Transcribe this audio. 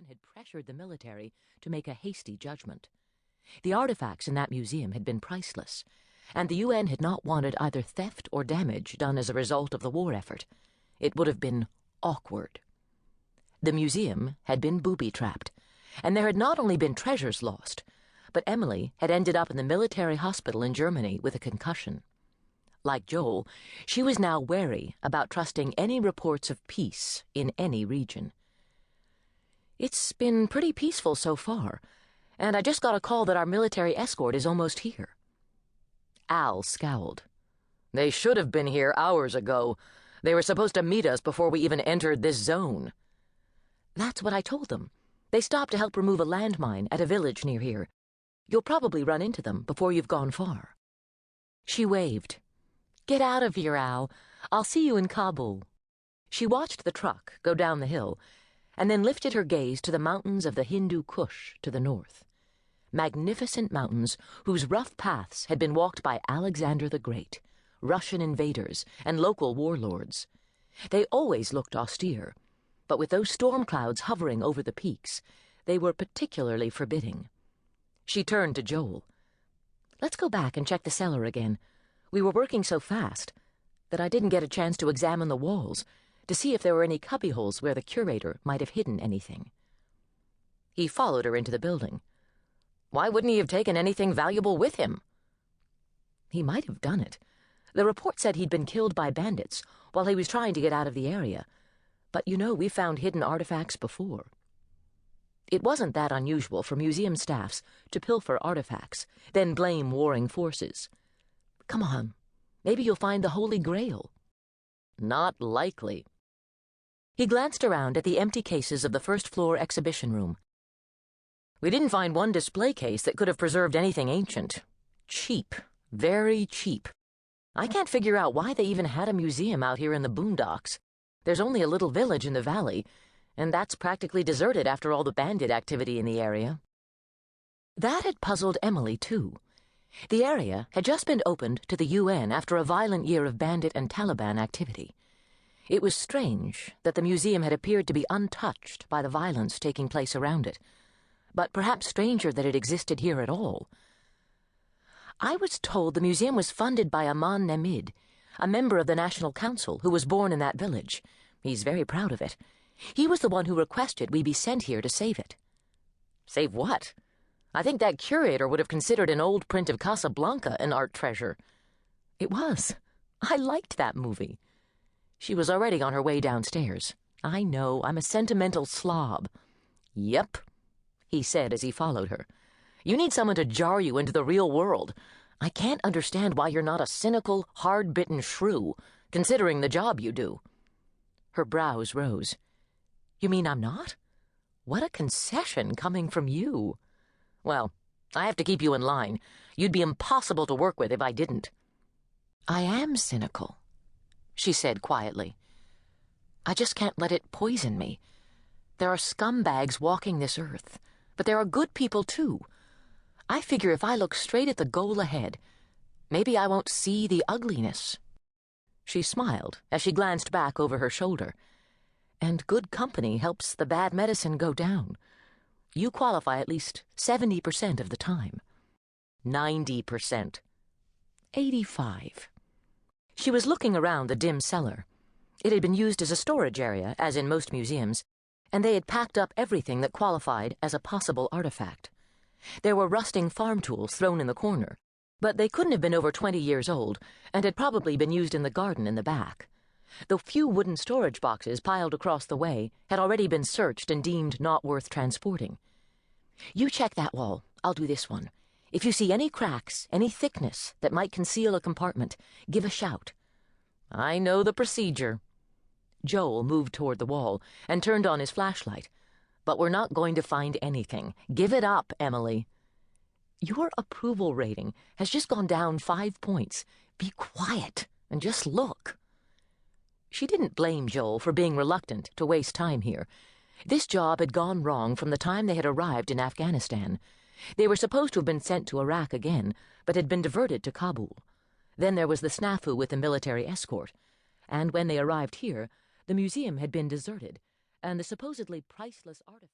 UN had pressured the military to make a hasty judgment. The artifacts in that museum had been priceless, and the UN had not wanted either theft or damage done as a result of the war effort. It would have been awkward. The museum had been booby-trapped, and there had not only been treasures lost, but Emily had ended up in the military hospital in Germany with a concussion. Like Joel, she was now wary about trusting any reports of peace in any region. It's been pretty peaceful so far, and I just got a call that our military escort is almost here. Al scowled. They should have been here hours ago. They were supposed to meet us before we even entered this zone. That's what I told them. They stopped to help remove a landmine at a village near here. You'll probably run into them before you've gone far. She waved. Get out of here, Al. I'll see you in Kabul. She watched the truck go down the hill, and then lifted her gaze to the mountains of the Hindu Kush to the north. Magnificent mountains whose rough paths had been walked by Alexander the Great, Russian invaders, and local warlords. They always looked austere, but with those storm clouds hovering over the peaks, they were particularly forbidding. She turned to Joel. Let's go back and check the cellar again. We were working so fast that I didn't get a chance to examine the walls to see if there were any cubbyholes where the curator might have hidden anything. He followed her into the building. Why wouldn't he have taken anything valuable with him? He might have done it. The report said he'd been killed by bandits while he was trying to get out of the area. But you know, we found hidden artifacts before. It wasn't that unusual for museum staffs to pilfer artifacts, then blame warring forces. Come on, maybe you'll find the Holy Grail. Not likely. He glanced around at the empty cases of the first-floor exhibition room. We didn't find one display case that could have preserved anything ancient. Cheap, very cheap. I can't figure out why they even had a museum out here in the boondocks. There's only a little village in the valley, and that's practically deserted after all the bandit activity in the area. That had puzzled Emily, too. The area had just been opened to the UN after a violent year of bandit and Taliban activity. It was strange that the museum had appeared to be untouched by the violence taking place around it, but perhaps stranger that it existed here at all. I was told the museum was funded by Aman Nemid, a member of the National Council who was born in that village. He's very proud of it. He was the one who requested we be sent here to save it. Save what? I think that curator would have considered an old print of Casablanca an art treasure. It was. I liked that movie. She was already on her way downstairs. I know, I'm a sentimental slob. Yep, he said as he followed her. You need someone to jar you into the real world. I can't understand why you're not a cynical, hard-bitten shrew, considering the job you do. Her brows rose. You mean I'm not? What a concession coming from you. Well, I have to keep you in line. You'd be impossible to work with if I didn't. I am cynical, she said quietly. I just can't let it poison me. There are scumbags walking this earth, but there are good people too. I figure if I look straight at the goal ahead, maybe I won't see the ugliness. She smiled as she glanced back over her shoulder. And good company helps the bad medicine go down. You qualify at least 70% of the time. 90%. 85%. She was looking around the dim cellar. It had been used as a storage area, as in most museums, and they had packed up everything that qualified as a possible artifact. There were rusting farm tools thrown in the corner, but they couldn't have been over 20 years old and had probably been used in the garden in the back. The few wooden storage boxes piled across the way had already been searched and deemed not worth transporting. You check that wall. I'll do this one. If you see any cracks, any thickness that might conceal a compartment, give a shout. I know the procedure. Joel moved toward the wall and turned on his flashlight. But we're not going to find anything. Give it up, Emily. Your approval rating has just gone down 5 points. Be quiet and just look. She didn't blame Joel for being reluctant to waste time here. This job had gone wrong from the time they had arrived in Afghanistan. They were supposed to have been sent to Iraq again, but had been diverted to Kabul. Then there was the snafu with the military escort. And when they arrived here, the museum had been deserted, and the supposedly priceless artifacts